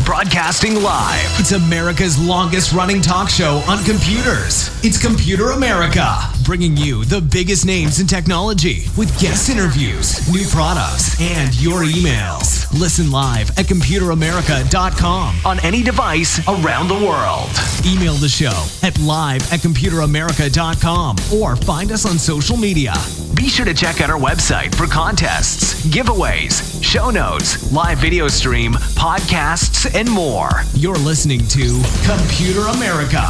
Broadcasting live. It's America's longest running talk show on computers. It's Computer America, bringing you the biggest names in technology with guest interviews, new products, and your emails. Listen live at computeramerica.com on any device around the world. Email the show at live@computeramerica.com or find us on social media. Be sure to check out our website for contests, giveaways, show notes, live video stream, podcasts, and more. You're listening to Computer America.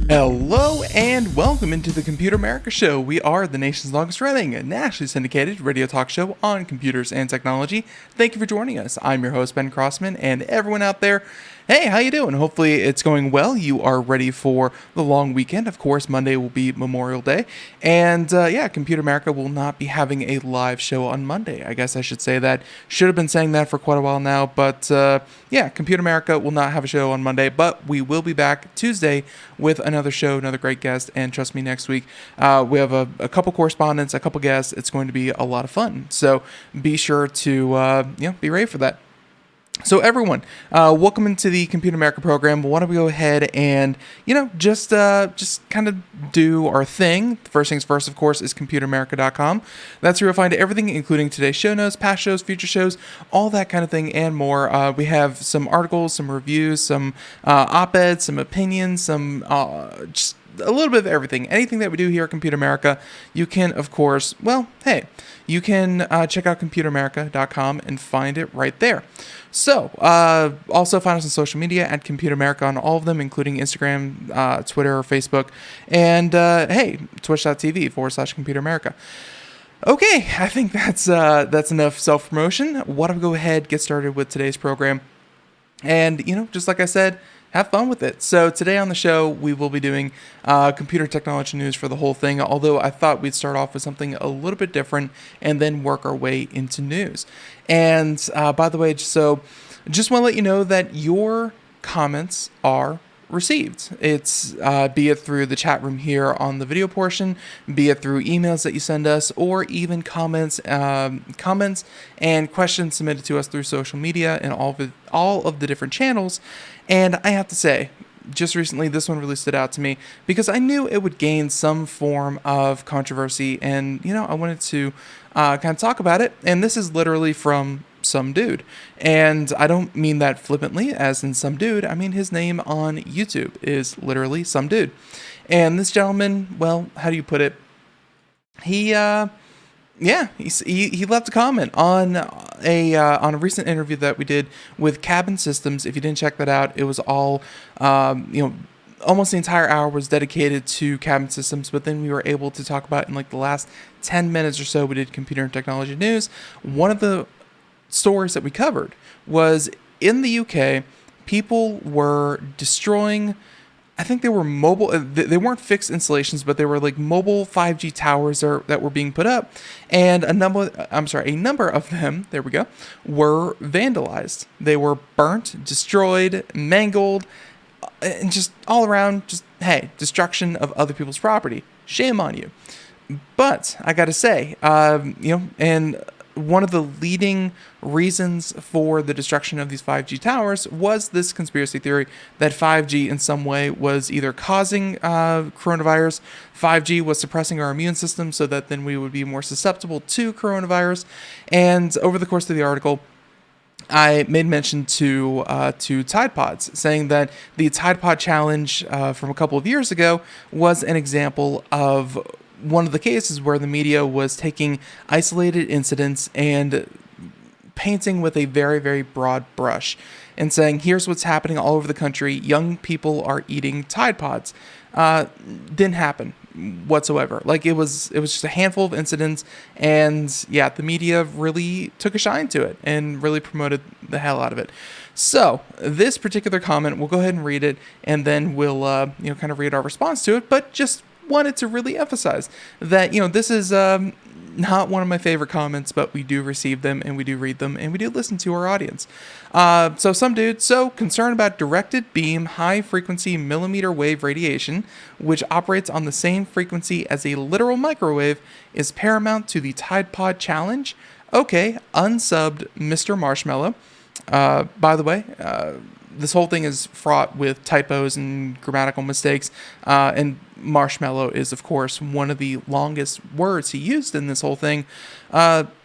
Hello and welcome into the Computer America Show. We are the nation's longest running, nationally syndicated radio talk show on computers and technology. Thank you for joining us. I'm your host, Ben Crossman, and everyone out there, hey, how you doing? Hopefully it's going well. You are ready for the long weekend. Of course, Monday will be Memorial Day. And Computer America will not be having a live show on Monday. I guess I should say that. Should have been saying that for quite a while now. But Computer America will not have a show on Monday. But we will be back Tuesday with another show, another great guest. And trust me, next week we have a couple correspondents, a couple guests. It's going to be a lot of fun. So be sure to be ready for that. So everyone, welcome into the Computer America program. Why don't we go ahead and, just kind of do our thing. First things first, of course, is computeramerica.com. That's where you'll find everything, including today's show notes, past shows, future shows, all that kind of thing and more. We have some articles, some reviews, some op-eds, some opinions, some just a little bit of everything. Anything that we do here at Computer America, you can, of course, you can check out computeramerica.com and find it right there. So, also find us on social media at Computer America on all of them, including Instagram, Twitter, Facebook, and twitch.tv/Computer America. Okay, I think that's enough self-promotion. Why don't we go ahead, get started with today's program. And, just like I said, have fun with it. So today on the show, we will be doing computer technology news for the whole thing, although I thought we'd start off with something a little bit different and then work our way into news. And by the way, just want to let you know that your comments are received. It's be it through the chat room here on the video portion, be it through emails that you send us, or even comments and questions submitted to us through social media and all of the different channels. And I have to say, just recently, this one really stood out to me because I knew it would gain some form of controversy, and I wanted to kind of talk about it. And this is literally from some dude, and I don't mean that flippantly, as in some dude. I mean his name on YouTube is literally some dude, and this gentleman, well, how do you put it? He left a comment on a recent interview that we did with Cabin Systems. If you didn't check that out, it was all almost the entire hour was dedicated to Cabin Systems, but then we were able to talk about in like the last 10 minutes or so, we did computer and technology news. One of the stories that we covered was in the UK, people were destroying, I think they were mobile, they weren't fixed installations, but they were like mobile 5G towers that were being put up, and a number of them, there we go, were vandalized. They were burnt, destroyed, mangled, and just all around, destruction of other people's property. Shame on you. But I gotta say, and one of the leading reasons for the destruction of these 5G towers was this conspiracy theory that 5G in some way was either causing coronavirus, 5G was suppressing our immune system so that then we would be more susceptible to coronavirus. And over the course of the article, I made mention to Tide Pods, saying that the Tide Pod challenge from a couple of years ago was an example of one of the cases where the media was taking isolated incidents and painting with a very, very broad brush and saying, here's what's happening all over the country. Young people are eating Tide Pods. Didn't happen whatsoever. Like, it was just a handful of incidents, and yeah, the media really took a shine to it and really promoted the hell out of it. So this particular comment, we'll go ahead and read it, and then we'll kind of read our response to it. But just wanted to really emphasize that this is not one of my favorite comments, but we do receive them and we do read them and we do listen to our audience. So some dude, so concerned about directed beam high frequency millimeter wave radiation, which operates on the same frequency as a literal microwave, is paramount to the Tide Pod challenge. Okay, unsubbed Mr. Marshmallow. By the way, this whole thing is fraught with typos and grammatical mistakes, and marshmallow is, of course, one of the longest words he used in this whole thing,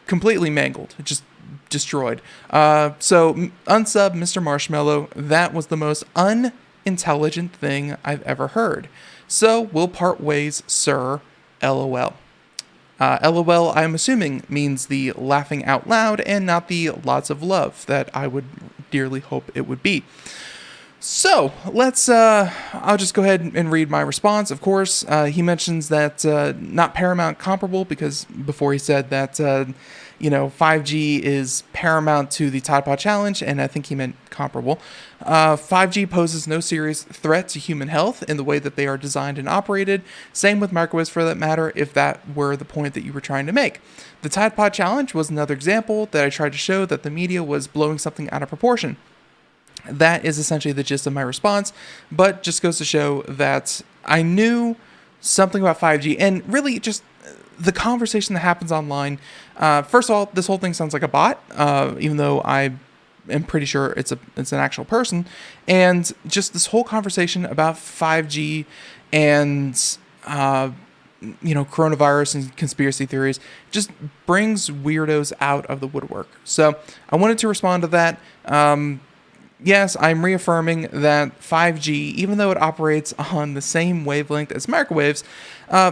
completely mangled, just destroyed. So unsub Mr. Marshmallow, that was the most unintelligent thing I've ever heard. So we'll part ways, sir, LOL. LOL, I'm assuming, means the laughing out loud and not the lots of love that I would dearly hope it would be. So let's, I'll just go ahead and read my response. Of course, he mentions that not paramount comparable, because before he said that, 5G is paramount to the Tide Pod challenge, and I think he meant comparable. 5G poses no serious threat to human health in the way that they are designed and operated. Same with microwaves, for that matter, if that were the point that you were trying to make. The Tide Pod challenge was another example that I tried to show that the media was blowing something out of proportion. That is essentially the gist of my response, but just goes to show that I knew something about 5G, and really just the conversation that happens online. First of all, this whole thing sounds like a bot, even though I am pretty sure it's an actual person. And just this whole conversation about 5G and coronavirus and conspiracy theories just brings weirdos out of the woodwork. So I wanted to respond to that. Yes, I'm reaffirming that 5G, even though it operates on the same wavelength as microwaves,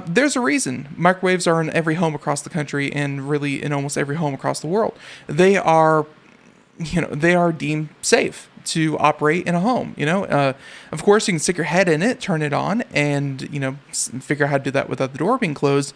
there's a reason. Microwaves are in every home across the country and really in almost every home across the world. They are deemed safe to operate in a home. Of course, you can stick your head in it, turn it on, and figure out how to do that without the door being closed.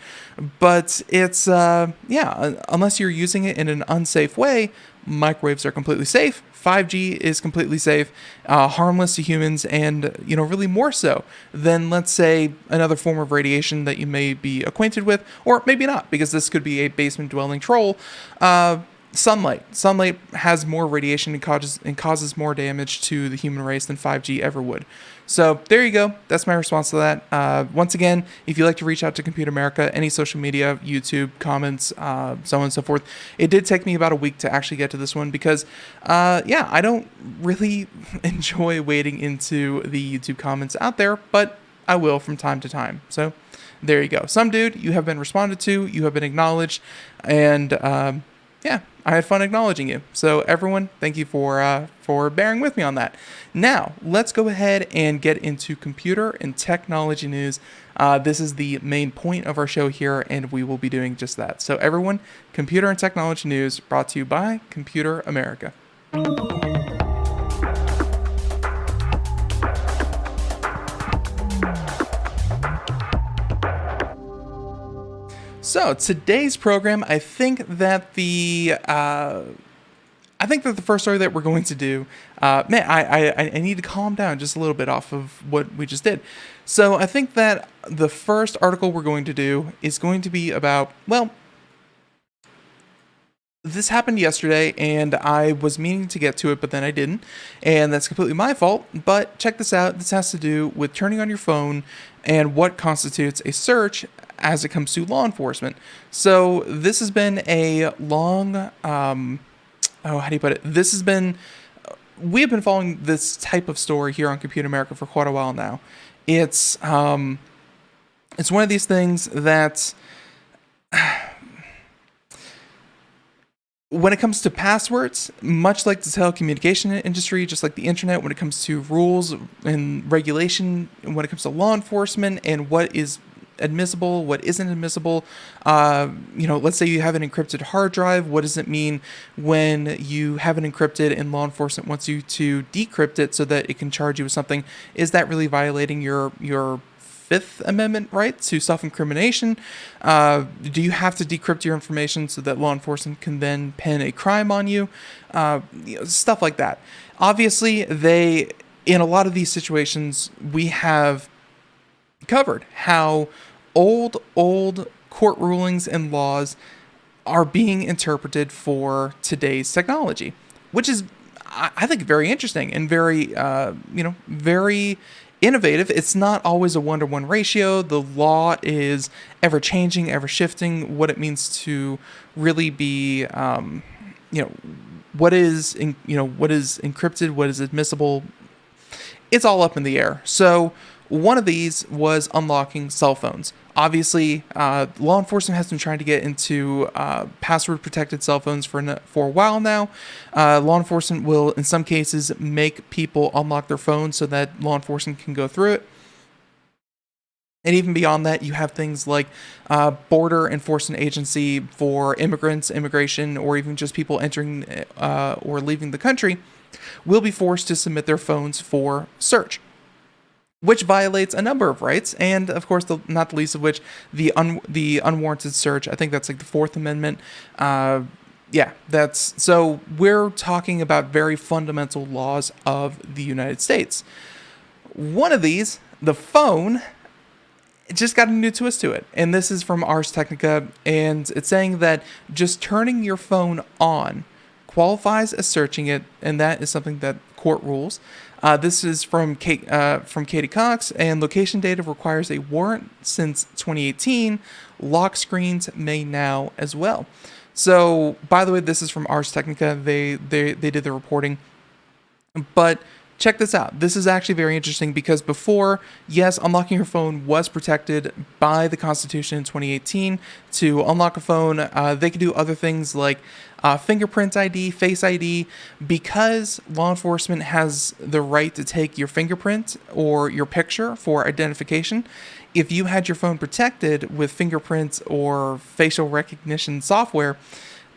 But it's unless you're using it in an unsafe way, microwaves are completely safe. 5G is completely safe, harmless to humans, and really more so than, let's say, another form of radiation that you may be acquainted with, or maybe not, because this could be a basement-dwelling troll. Sunlight has more radiation and causes more damage to the human race than 5G ever would. So there you go. That's my response to that. Once again, if you'd like to reach out to Compute America, any social media, YouTube, comments, so on and so forth. It did take me about a week to actually get to this one because, I don't really enjoy wading into the YouTube comments out there, but I will from time to time. So there you go. Some dude, you have been responded to, you have been acknowledged, and I had fun acknowledging you. So everyone, thank you for bearing with me on that. Now, let's go ahead and get into computer and technology news. This is the main point of our show here, and we will be doing just that. So everyone, computer and technology news brought to you by Computer America. So today's program, I think that the first story that we're going to do, I need to calm down just a little bit off of what we just did. So I think that the first article we're going to do is going to be about, this happened yesterday, and I was meaning to get to it, but then I didn't, and that's completely my fault. But check this out. This has to do with turning on your phone and what constitutes a search as it comes to law enforcement. So this has been a long, how do you put it? We have been following this type of story here on Compute America for quite a while now. It's one of these things that When it comes to passwords, much like the telecommunication industry, just like the internet, when it comes to rules and regulation, when it comes to law enforcement and what is admissible, what isn't admissible, let's say you have an encrypted hard drive. What does it mean when you have it encrypted and law enforcement wants you to decrypt it so that it can charge you with something? Is that really violating your Fifth Amendment right to self-incrimination? Do you have to decrypt your information so that law enforcement can then pin a crime on you? Stuff like that. Obviously, in a lot of these situations, we have covered how old court rulings and laws are being interpreted for today's technology, which is, I think, very interesting and very innovative. It's not always a 1-to-1 ratio. The law is ever changing, ever shifting. What it means to really be, what is encrypted, what is admissible, it's all up in the air. So one of these was unlocking cell phones. Obviously, law enforcement has been trying to get into password-protected cell phones for a while now. Law enforcement will, in some cases, make people unlock their phones so that law enforcement can go through it. And even beyond that, you have things like border enforcement agency for immigrants, immigration, or even just people entering or leaving the country will be forced to submit their phones for search, which violates a number of rights, and of course, not the least of which, the unwarranted search. I think that's like the Fourth Amendment. So we're talking about very fundamental laws of the United States. One of these, the phone, just got a new twist to it, and this is from Ars Technica, and it's saying that just turning your phone on qualifies as searching it, and that is something that court rules. This is from Katie Cox, and location data requires a warrant since 2018. Lock screens may now as well. So, by the way, this is from Ars Technica. They did the reporting, but check this out. This is actually very interesting because before, yes, unlocking your phone was protected by the Constitution in 2018. To unlock a phone, they could do other things like fingerprint ID, Face ID. Because law enforcement has the right to take your fingerprint or your picture for identification, if you had your phone protected with fingerprints or facial recognition software,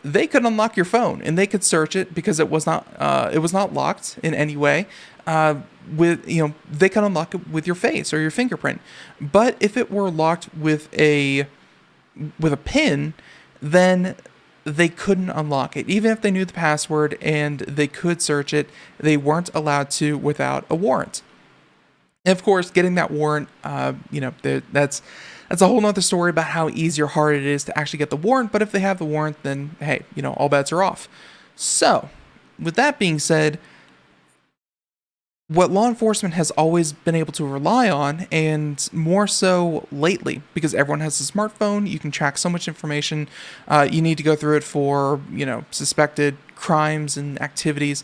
they could unlock your phone and they could search it because it was not locked in any way. They can unlock it with your face or your fingerprint. But if it were locked with a pin, then they couldn't unlock it. Even if they knew the password and they could search it, they weren't allowed to without a warrant. And of course, getting that warrant, that's a whole nother story about how easy or hard it is to actually get the warrant. But if they have the warrant, then hey, all bets are off. So, with that being said, what law enforcement has always been able to rely on, and more so lately, because everyone has a smartphone, you can track so much information. You need to go through it for, suspected crimes and activities.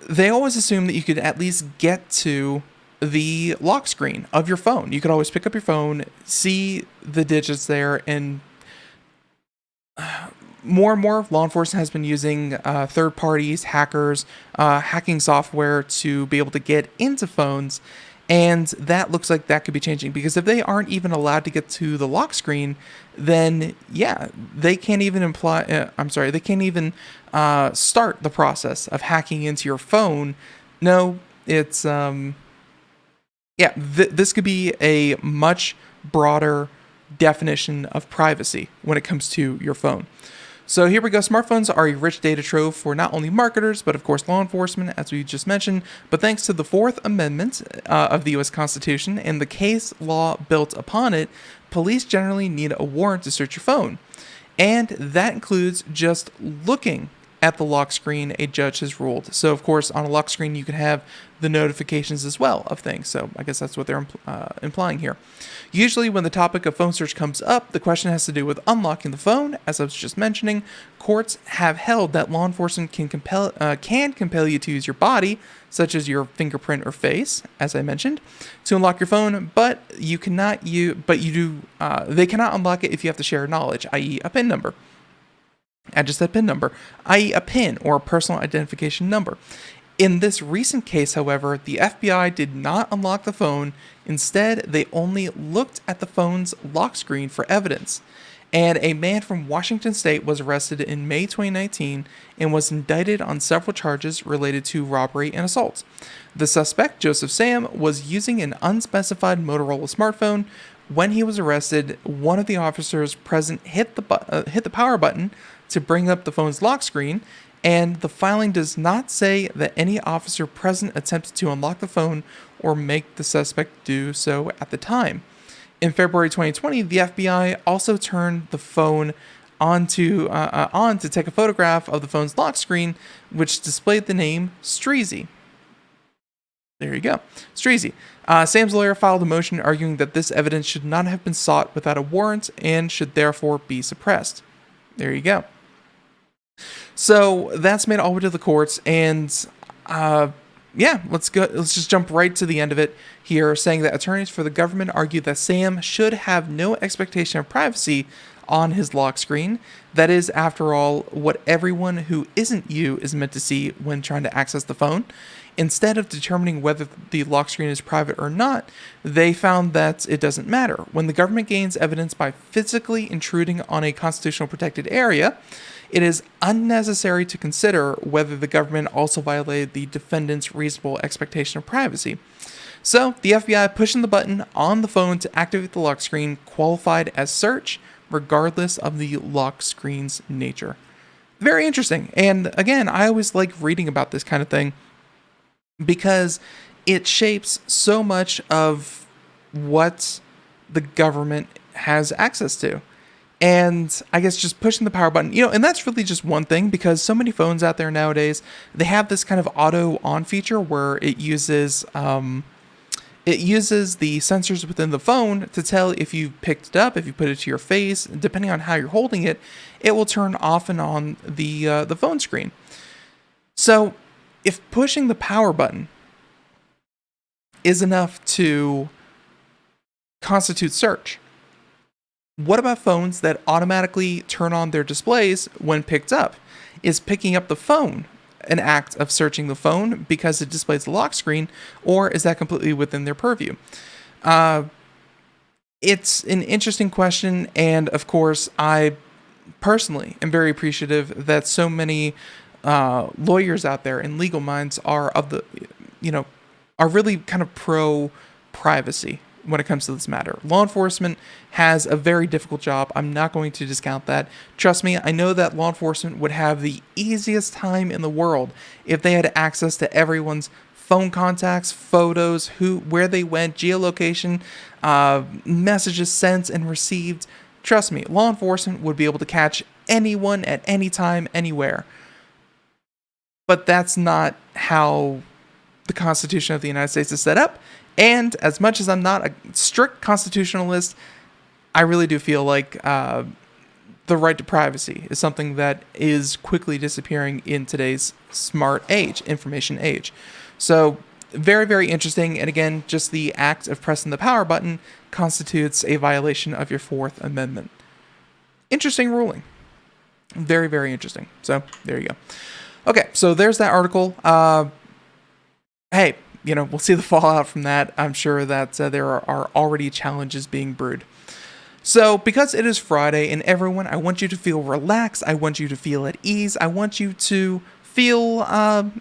They always assume that you could at least get to the lock screen of your phone. You could always pick up your phone, see the digits there, and more and more law enforcement has been using third parties, hackers, hacking software to be able to get into phones, and that looks like that could be changing, because if they aren't even allowed to get to the lock screen, then yeah, they can't even start the process of hacking into your phone. No, it's this could be a much broader definition of privacy when it comes to your phone. So here we go. Smartphones are a rich data trove for not only marketers, but of course law enforcement, as we just mentioned. But thanks to the Fourth Amendment of the U.S. Constitution and the case law built upon it, police generally need a warrant to search your phone. And that includes just looking at the lock screen a judge has ruled. So of course, on a lock screen, you can have the notifications as well of things. So I guess that's what they're implying here. Usually when the topic of phone search comes up, the question has to do with unlocking the phone. As I was just mentioning, courts have held that law enforcement can compel you to use your body, such as your fingerprint or face, as I mentioned, to unlock your phone, but they cannot unlock it if you have to share knowledge, i.e. a PIN number. I just said PIN number, i.e. a PIN or a personal identification number. In this recent case, however, the FBI did not unlock the phone. Instead, they only looked at the phone's lock screen for evidence. And a man from Washington State was arrested in May 2019 and was indicted on several charges related to robbery and assault. The suspect, Joseph Sam, was using an unspecified Motorola smartphone. When he was arrested, one of the officers present hit the power button to bring up the phone's lock screen, and the filing does not say that any officer present attempted to unlock the phone or make the suspect do so at the time. In February 2020, the FBI also turned the phone on to take a photograph of the phone's lock screen, which displayed the name Streezy. There you go, Streezy. Sam's lawyer filed a motion arguing that this evidence should not have been sought without a warrant and should therefore be suppressed. There you go. So that's made all the way to the courts, and let's go. Let's just jump right to the end of it here, saying that attorneys for the government argue that Sam should have no expectation of privacy on his lock screen. That is, after all, what everyone who isn't you is meant to see when trying to access the phone. Instead of determining whether the lock screen is private or not, they found that it doesn't matter. When the government gains evidence by physically intruding on a constitutional protected area, it is unnecessary to consider whether the government also violated the defendant's reasonable expectation of privacy. So, the FBI pushing the button on the phone to activate the lock screen qualified as search, regardless of the lock screen's nature. Very interesting. And again, I always like reading about this kind of thing because it shapes so much of what the government has access to. And I guess just pushing the power button, and that's really just one thing, because so many phones out there nowadays, they have this kind of auto on feature where it uses the sensors within the phone to tell if you picked it up, if you put it to your face, depending on how you're holding it, it will turn off and on the phone screen. So if pushing the power button is enough to constitute search, what about phones that automatically turn on their displays when picked up? Is picking up the phone an act of searching the phone because it displays the lock screen, or is that completely within their purview? It's an interesting question, and of course, I personally am very appreciative that so many lawyers out there and legal minds are really kind of pro privacy when it comes to this matter. Law enforcement has a very difficult job. I'm not going to discount that. Trust me, I know that law enforcement would have the easiest time in the world if they had access to everyone's phone contacts, photos, where they went, geolocation, messages sent and received. Trust me, law enforcement would be able to catch anyone at any time, anywhere. But that's not how the Constitution of the United States is set up. And as much as I'm not a strict constitutionalist, I really do feel like the right to privacy is something that is quickly disappearing in today's smart age, information age. So very, very interesting. And again, just the act of pressing the power button constitutes a violation of your Fourth Amendment. Interesting ruling. Very, very interesting. So there you go. Okay, so there's that article. Hey, we'll see the fallout from that. I'm sure that there are already challenges being brewed. So, because it is Friday, and everyone, I want you to feel relaxed. I want you to feel at ease. I want you to feel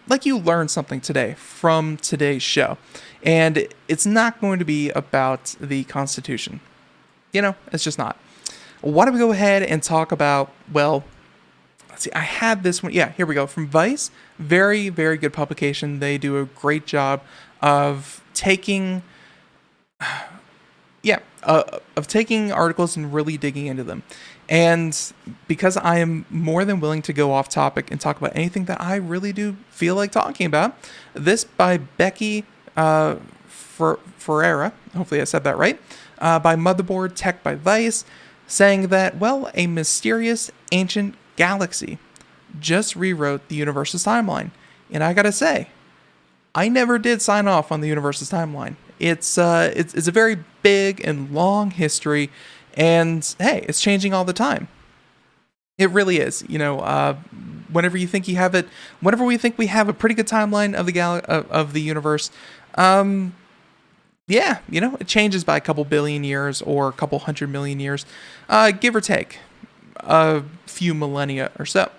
like you learned something today from today's show. And it's not going to be about the Constitution. It's just not. Why don't we go ahead and talk about, let's see, I had this one. Yeah, here we go. From Vice. Very, very good publication. They do a great job of taking articles and really digging into them. And because I am more than willing to go off topic and talk about anything that I really do feel like talking about, this by Becky Ferreira, hopefully I said that right, by Motherboard Tech by Vice, saying that, a mysterious ancient galaxy just rewrote the universe's timeline. And I gotta say, I never did sign off on the universe's timeline. It's a very big and long history, and hey, it's changing all the time. It really is. Whenever you think you have it, whenever we think we have a pretty good timeline of the universe, it changes by a couple billion years or a couple 100 million years, give or take a few millennia or so.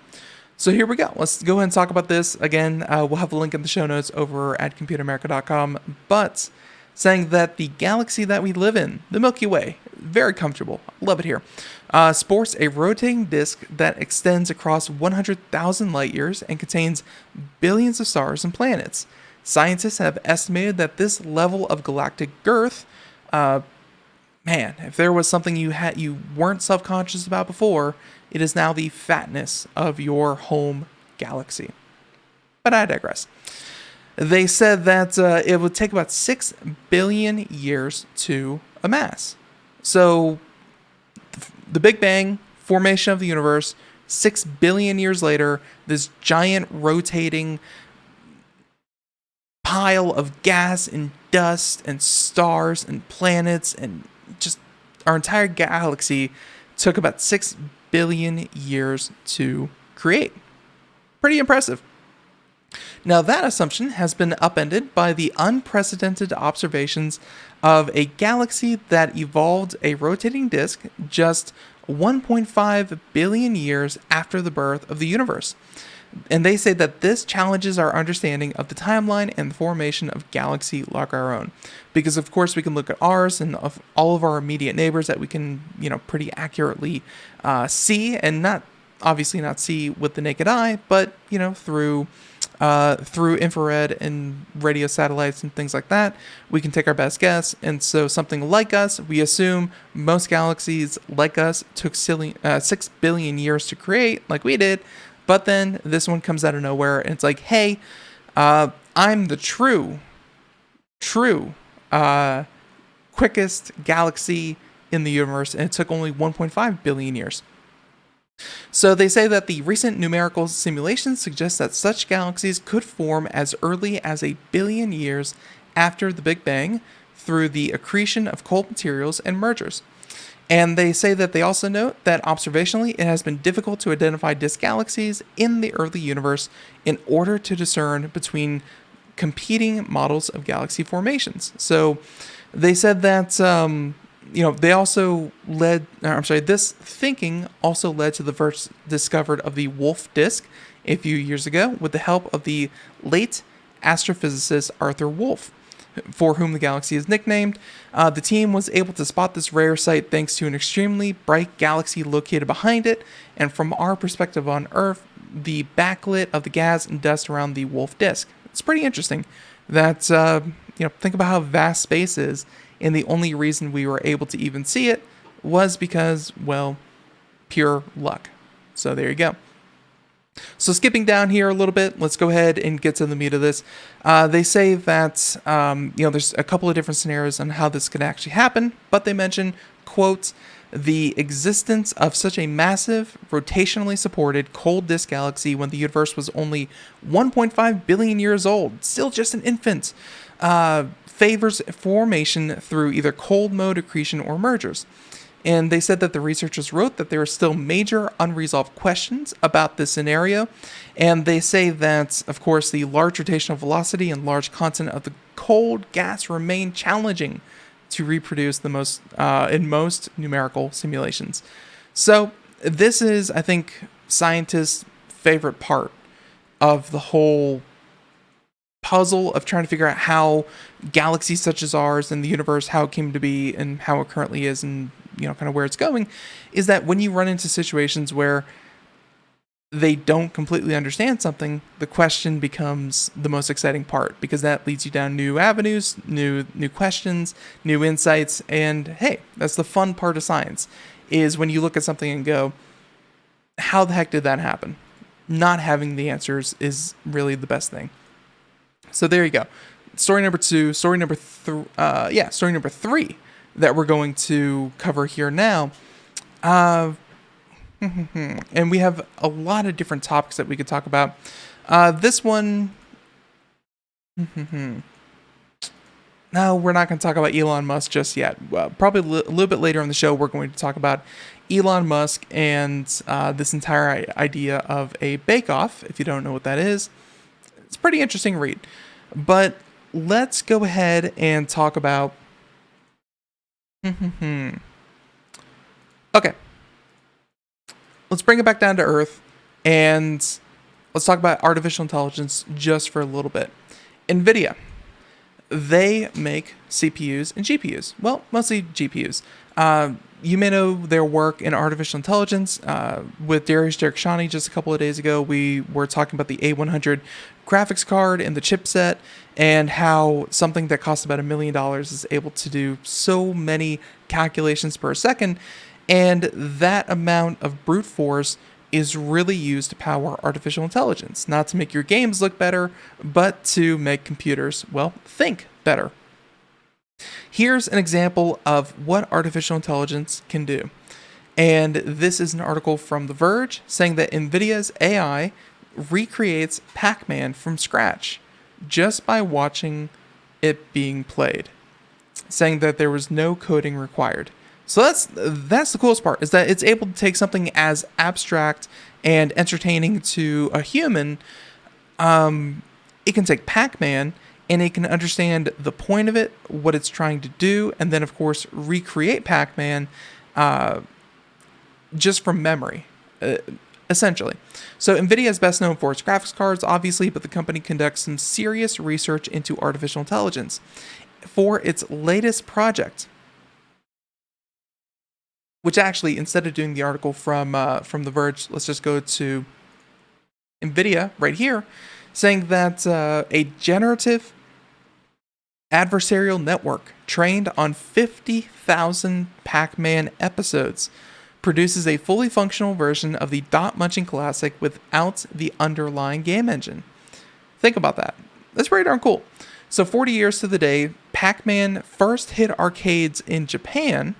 So here we go. Let's go ahead and talk about this. Again, we'll have the link in the show notes over at computeramerica.com. But saying that the galaxy that we live in, the Milky Way, very comfortable. Love it here. Sports a rotating disk that extends across 100,000 light years and contains billions of stars and planets. Scientists have estimated that this level of galactic girth, if there was something you weren't self-conscious about before, it is now the fatness of your home galaxy. But I digress. They said that it would take about 6 billion years to amass. So the Big Bang, formation of the universe, 6 billion years later, this giant rotating pile of gas and dust and stars and planets and just our entire galaxy took about 6 billion years to create. Pretty impressive. Now, that assumption has been upended by the unprecedented observations of a galaxy that evolved a rotating disk just 1.5 billion years after the birth of the universe. And they say that this challenges our understanding of the timeline and the formation of galaxy like our own. Because, of course, we can look at ours and of all of our immediate neighbors that we can, pretty accurately see, and not see with the naked eye, but, through infrared and radio satellites and things like that, we can take our best guess. And so something like us, we assume most galaxies like us took 6 billion years to create, like we did. But then this one comes out of nowhere, and it's like, hey, I'm the true quickest galaxy in the universe, and it took only 1.5 billion years. So they say that the recent numerical simulations suggest that such galaxies could form as early as 1 billion years after the Big Bang through the accretion of cold materials and mergers. And they say that they also note that observationally it has been difficult to identify disk galaxies in the early universe in order to discern between competing models of galaxy formations. So they said that this thinking also led to the first discovered of the Wolf disk a few years ago with the help of the late astrophysicist Arthur Wolf, for whom the galaxy is nicknamed. The team was able to spot this rare sight thanks to an extremely bright galaxy located behind it, and from our perspective on Earth, the backlit of the gas and dust around the Wolf disk. It's pretty interesting that, think about how vast space is, and the only reason we were able to even see it was because, pure luck. So there you go. So skipping down here a little bit, let's go ahead and get to the meat of this. They say that, there's a couple of different scenarios on how this could actually happen, but they mention, quote, the existence of such a massive, rotationally supported cold disk galaxy when the universe was only 1.5 billion years old, still just an infant, favors formation through either cold mode accretion or mergers. And they said that the researchers wrote that there are still major unresolved questions about this scenario. And they say that, of course, the large rotational velocity and large content of the cold gas remain challenging to reproduce in most numerical simulations. So this is, I think, scientists' favorite part of the whole puzzle of trying to figure out how galaxies such as ours and the universe, how it came to be and how it currently is, and kind of where it's going, is that when you run into situations where they don't completely understand something, the question becomes the most exciting part, because that leads you down new avenues, new questions, new insights. And hey, that's the fun part of science, is when you look at something and go, how the heck did that happen? Not having the answers is really the best thing. So there you go. Story number three that we're going to cover here now. And we have a lot of different topics that we could talk about. This one, no, we're not going to talk about Elon Musk just yet. Well, probably a little bit later in the show, we're going to talk about Elon Musk and this entire idea of a bake-off. If you don't know what that is, it's a pretty interesting read. But let's go ahead and talk about... Okay. Let's bring it back down to earth, and let's talk about artificial intelligence just for a little bit. Nvidia. They make CPUs and GPUs. Well, mostly GPUs. You may know their work in artificial intelligence. With Darius Jackshani just a couple of days ago, we were talking about the A100 graphics card and the chipset, and how something that costs about $1 million is able to do so many calculations per second, and that amount of brute force is really used to power artificial intelligence, not to make your games look better, but to make computers, well, think better. Here's an example of what artificial intelligence can do. And this is an article from The Verge saying that Nvidia's AI recreates Pac-Man from scratch just by watching it being played, saying that there was no coding required. So that's the coolest part, is that it's able to take something as abstract and entertaining to a human. It can take Pac-Man and it can understand the point of it, what it's trying to do, and then of course recreate Pac-Man just from memory, essentially. So Nvidia is best known for its graphics cards, obviously, but the company conducts some serious research into artificial intelligence. For its latest project, which actually, instead of doing the article from The Verge, let's just go to Nvidia right here, saying that a generative adversarial network trained on 50,000 Pac-Man episodes produces a fully functional version of the dot-munching classic without the underlying game engine. Think about that. That's pretty darn cool. So 40 years to the day, Pac-Man first hit arcades in Japan.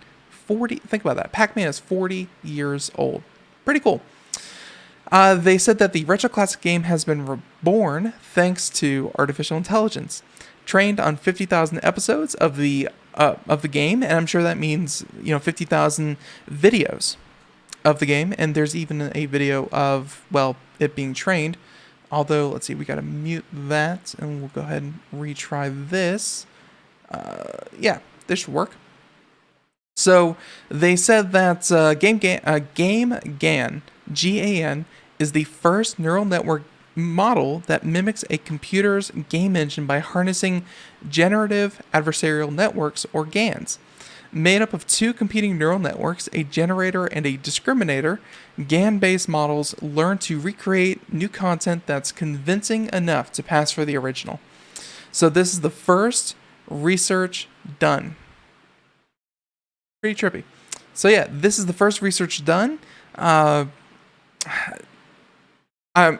Think about that. Pac-Man is 40 years old. Pretty cool. They said that the retro classic game has been reborn thanks to artificial intelligence, trained on 50,000 episodes of the game, and I'm sure that means 50,000 videos of the game. And there's even a video of it being trained. Although, let's see, we gotta mute that, and we'll go ahead and retry this. Yeah, this should work. So they said that GameGAN, G-A-N, is the first neural network model that mimics a computer's game engine by harnessing generative adversarial networks, or GANs. Made up of two competing neural networks, a generator and a discriminator, GAN-based models learn to recreate new content that's convincing enough to pass for the original. So this is the first research done. Pretty trippy. So yeah, this is the first research done. I'm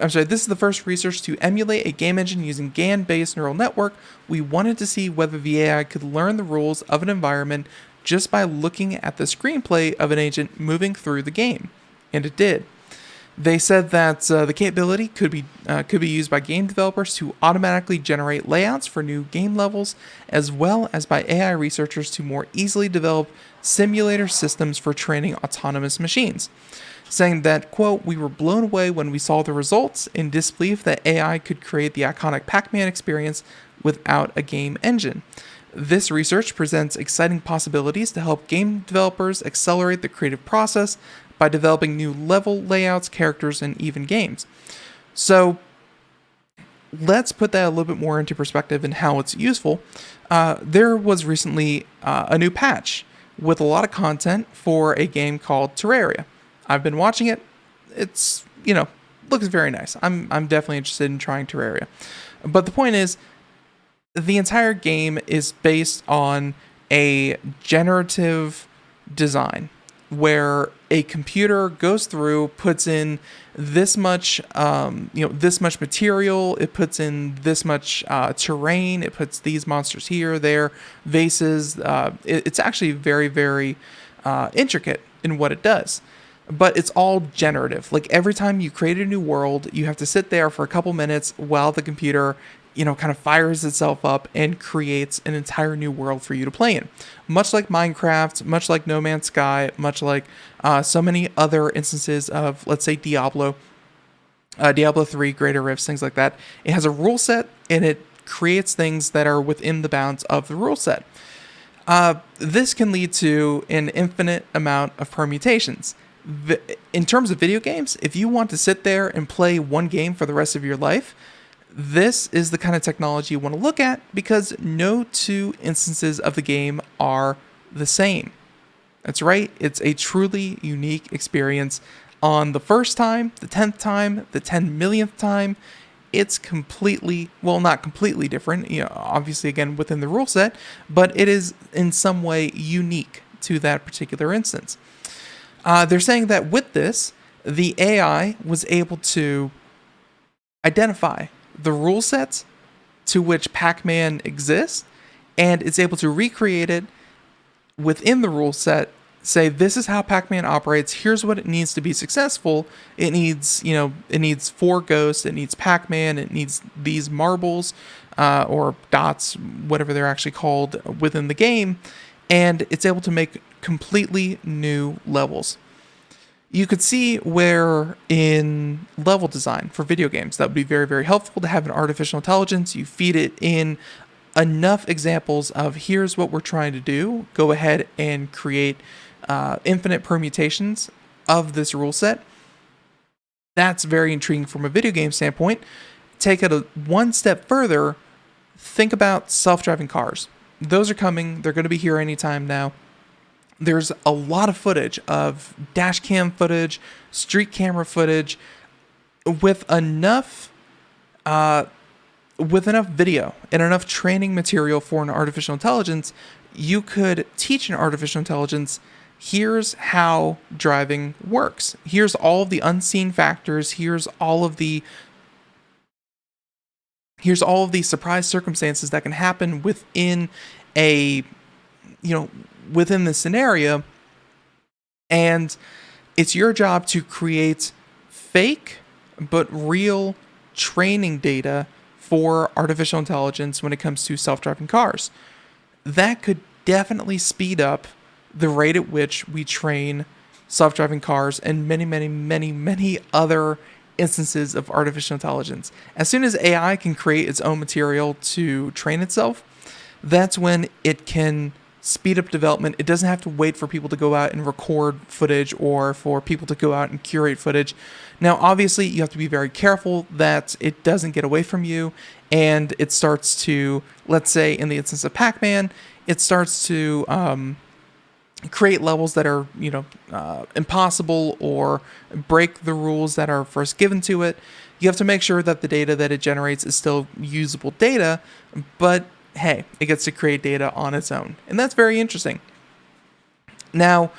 sorry, this is the first research to emulate a game engine using GAN-based neural network. We wanted to see whether the AI could learn the rules of an environment just by looking at the screenplay of an agent moving through the game, and it did. They said that the capability could be used by game developers to automatically generate layouts for new game levels, as well as by AI researchers to more easily develop simulator systems for training autonomous machines. Saying that, quote, "We were blown away when we saw the results, in disbelief that AI could create the iconic Pac-Man experience without a game engine. This research presents exciting possibilities to help game developers accelerate the creative process by developing new level layouts, characters, and even games." So let's put that a little bit more into perspective and how it's useful. There was recently a new patch with a lot of content for a game called Terraria. I've been watching it. It's, looks very nice. I'm definitely interested in trying Terraria. But the point is, the entire game is based on a generative design where a computer goes through, puts in this much, this much material, it puts in this much terrain, it puts these monsters here, there, vases. It's actually very, very intricate in what it does. But it's all generative. Like every time you create a new world, you have to sit there for a couple minutes while the computer kind of fires itself up and creates an entire new world for you to play in. Much like Minecraft, much like No Man's Sky, much like so many other instances of, let's say, Diablo 3, Greater Rifts, things like that. It has a rule set, and it creates things that are within the bounds of the rule set. This can lead to an infinite amount of permutations. In terms of video games, if you want to sit there and play one game for the rest of your life, this is the kind of technology you want to look at, because no two instances of the game are the same. That's right, it's a truly unique experience. On the first time, the 10th time, the 10 millionth time, it's completely, well, not completely different, obviously, again, within the rule set, but it is in some way unique to that particular instance. They're saying that with this, the AI was able to identify the rule sets to which Pac-Man exists, and it's able to recreate it within the rule set, say, this is how Pac-Man operates, here's what it needs to be successful. It needs 4 ghosts, it needs Pac-Man, it needs these marbles, or dots, whatever they're actually called within the game, and it's able to make completely new levels. You could see where in level design for video games, that would be very, very helpful to have an artificial intelligence. You feed it in enough examples of here's what we're trying to do. Go ahead and create infinite permutations of this rule set. That's very intriguing from a video game standpoint. Take it one step further. Think about self-driving cars. Those are coming. They're going to be here anytime now. There's a lot of footage of dash cam footage, street camera footage, with enough video and enough training material for an artificial intelligence. You could teach an artificial intelligence, here's how driving works. Here's all of the unseen factors. Here's all of the surprise circumstances that can happen within within the scenario, and it's your job to create fake but real training data for artificial intelligence when it comes to self-driving cars. That could definitely speed up the rate at which we train self-driving cars and many, many, many, many other instances of artificial intelligence. As soon as AI can create its own material to train itself, that's when it can speed up development. It doesn't have to wait for people to go out and record footage or for people to go out and curate footage. Now, obviously, you have to be very careful that it doesn't get away from you and it starts to, let's say in the instance of Pac-Man, it starts to create levels that are, impossible or break the rules that are first given to it. You have to make sure that the data that it generates is still usable data, but hey, it gets to create data on its own. And that's very interesting. Now,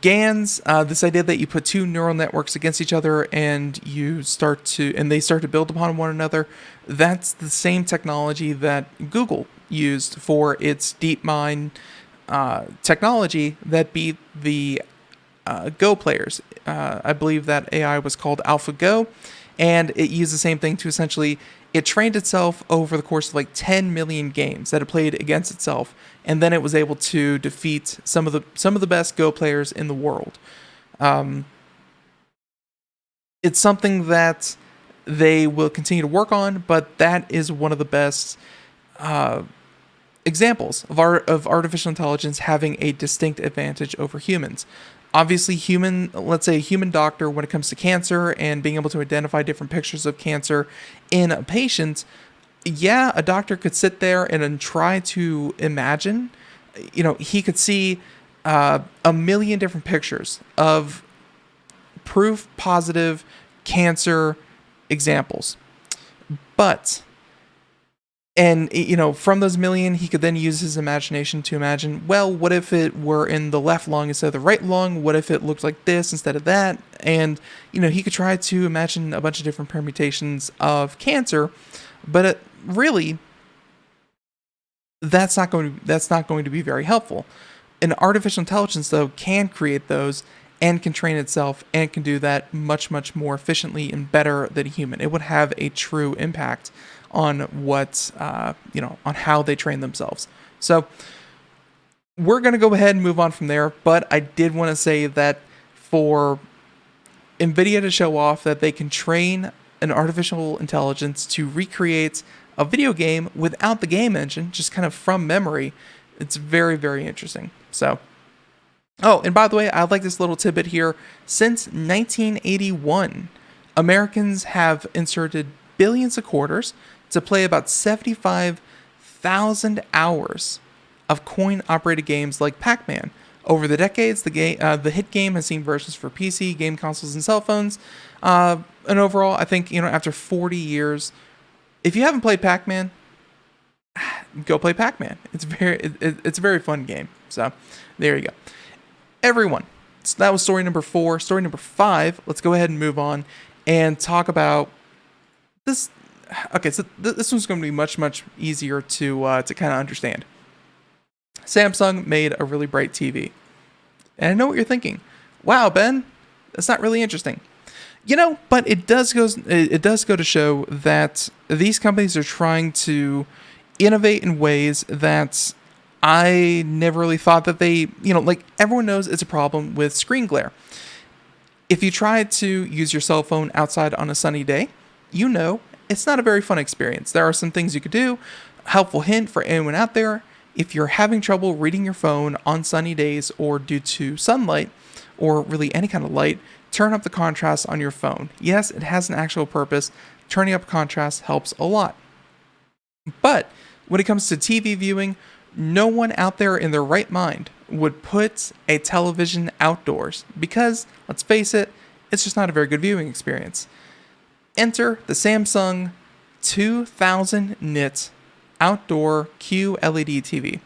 GANs, this idea that you put two neural networks against each other and they start to build upon one another, that's the same technology that Google used for its DeepMind technology that beat the Go players. I believe that AI was called AlphaGo, and it used the same thing to essentially, it trained itself over the course of like 10 million games that it played against itself, and then it was able to defeat some of the best Go players in the world. It's something that they will continue to work on, but that is one of the best examples of artificial intelligence having a distinct advantage over humans. Obviously, let's say a human doctor, when it comes to cancer and being able to identify different pictures of cancer in a patient, yeah, a doctor could sit there and try to imagine, he could see a million different pictures of proof positive cancer examples. And from those million, he could then use his imagination to imagine, well, what if it were in the left lung instead of the right lung? What if it looked like this instead of that? And, he could try to imagine a bunch of different permutations of cancer, but really, that's not going to be very helpful. An artificial intelligence, though, can create those and can train itself and can do that much, much more efficiently and better than a human. It would have a true impact on what, on how they train themselves. So we're going to go ahead and move on from there. But I did want to say that for Nvidia to show off that they can train an artificial intelligence to recreate a video game without the game engine, just kind of from memory, it's very, very interesting. So, oh, and by the way, I like this little tidbit here. Since 1981, Americans have inserted billions of quarters to play about 75,000 hours of coin-operated games like Pac-Man. Over the decades, the hit game has seen versions for PC, game consoles, and cell phones. And overall, I think, after 40 years, if you haven't played Pac-Man, go play Pac-Man. It's a very fun game. So there you go. Everyone, so that was story number 4. Story number 5, let's go ahead and move on and talk about this. Okay, so this one's going to be much, much easier to kind of understand. Samsung made a really bright TV. And I know what you're thinking. Wow, Ben, that's not really interesting. But it does go to show that these companies are trying to innovate in ways that I never really thought that they, like everyone knows it's a problem with screen glare. If you try to use your cell phone outside on a sunny day, it's not a very fun experience. There are some things you could do. Helpful hint for anyone out there: if you're having trouble reading your phone on sunny days or due to sunlight or really any kind of light, turn up the contrast on your phone. Yes, it has an actual purpose. Turning up contrast helps a lot. But when it comes to TV viewing, no one out there in their right mind would put a television outdoors because, let's face it, it's just not a very good viewing experience. Enter the Samsung 2000 nit outdoor QLED TV.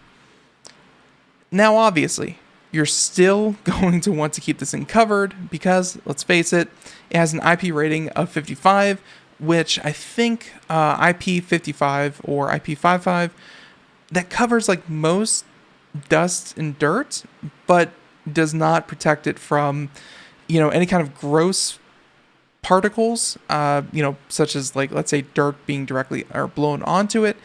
Now, obviously, you're still going to want to keep this thing covered because, let's face it, it has an IP rating of 55, which I think IP55 or IP55, that covers like most dust and dirt, but does not protect it from, any kind of gross particles, such as like, let's say, dirt being directly or blown onto it.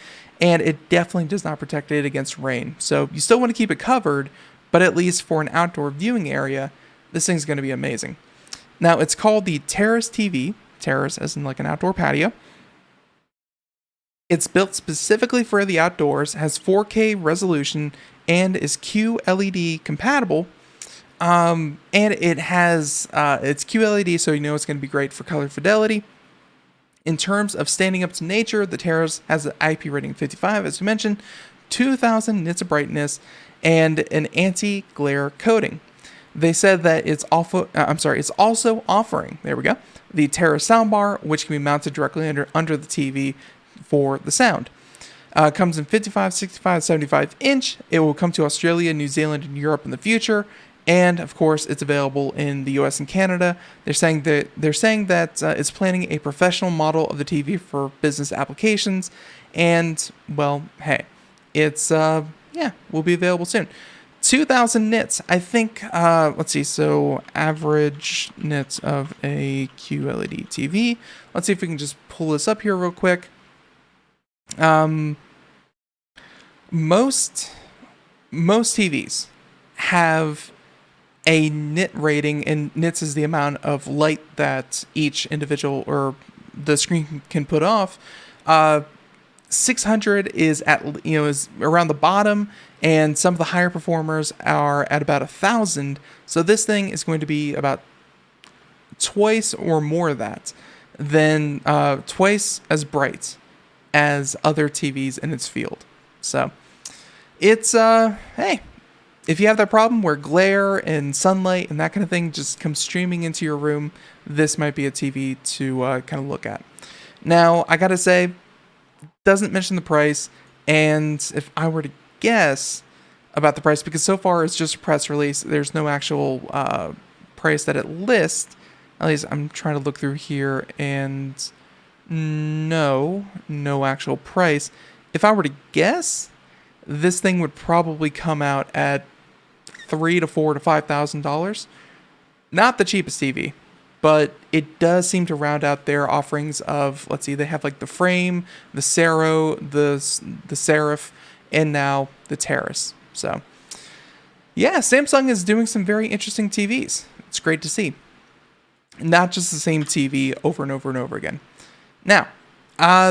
And it definitely does not protect it against rain. So you still want to keep it covered, but at least for an outdoor viewing area, this thing's going to be amazing. Now, it's called the Terrace TV. Terrace as in like an outdoor patio. It's built specifically for the outdoors, has 4K resolution, and is QLED compatible. And it has, it's QLED, so it's going to be great for color fidelity. In terms of standing up to nature, the Terrace has an IP rating of 55, as we mentioned, 2000 nits of brightness, and an anti-glare coating. They said that it's also offering, there we go, the Terrace soundbar, which can be mounted directly under the TV for the sound. Comes in 55, 65, 75 inch. It will come to Australia, New Zealand, and Europe in the future. And of course, it's available in the US and Canada. They're saying that it's planning a professional model of the TV for business applications. And well, hey, it's will be available soon. 2000 nits. I think. Let's see. So average nits of a QLED TV. Let's see if we can just pull this up here real quick. Most TVs have a nit rating, and nits is the amount of light that each individual or the screen can put off. 600 is is around the bottom, and some of the higher performers are at about 1,000. So this thing is going to be about twice or more of that, than twice as bright as other TVs in its field. So it's hey. If you have that problem where glare and sunlight and that kind of thing just comes streaming into your room, this might be a TV to kind of look at. Now, I gotta say, doesn't mention the price, and if I were to guess about the price, because so far it's just a press release, there's no actual price that it lists. At least I'm trying to look through here, and no actual price. If I were to guess, this thing would probably come out at $3,000 to $4,000 to $5,000. Not the cheapest TV, but it does seem to round out their offerings of, let's see, they have like the Frame, the Sero, the Serif, and now the Terrace. So yeah, Samsung is doing some very interesting TVs. It's great to see. Not just the same TV over and over and over again. Now,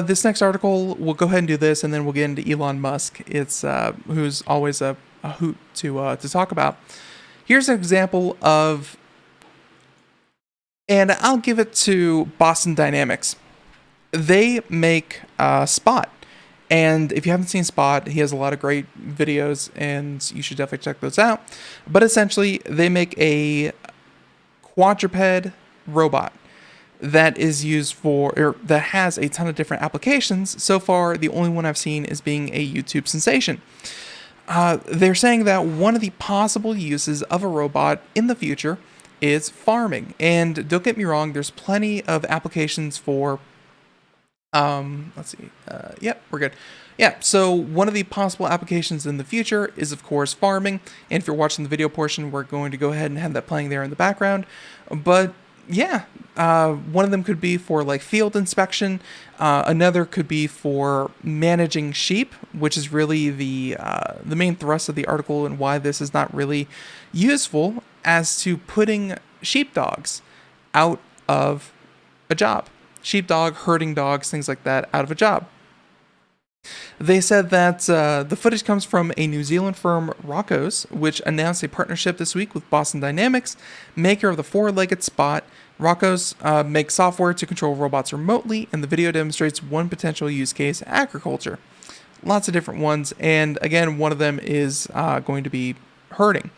this next article, we'll go ahead and do this, and then we'll get into Elon Musk. It's who's always a hoot to talk about. Here's an example of, and I'll give it to Boston Dynamics. They make Spot. And if you haven't seen Spot, he has a lot of great videos, and you should definitely check those out. But essentially, they make a quadruped robot that is used for, or that has a ton of different applications. So far, the only one I've seen is being a YouTube sensation. They're saying that one of the possible uses of a robot in the future is farming. And don't get me wrong, there's plenty of applications for let's see. Yep, we're good. Yeah, so one of the possible applications in the future is, of course, farming. And if you're watching the video portion, we're going to go ahead and have that playing there in the background. But yeah, one of them could be for like field inspection. Another could be for managing sheep, which is really the main thrust of the article and why this is not really useful, as to putting sheepdogs out of a job. Sheepdog, herding dogs, things like that, out of a job. They said that the footage comes from a New Zealand firm, Rocco's, which announced a partnership this week with Boston Dynamics, maker of the four-legged Spot. Rocco's makes software to control robots remotely, and the video demonstrates one potential use case: agriculture. Lots of different ones, and again, one of them is going to be herding.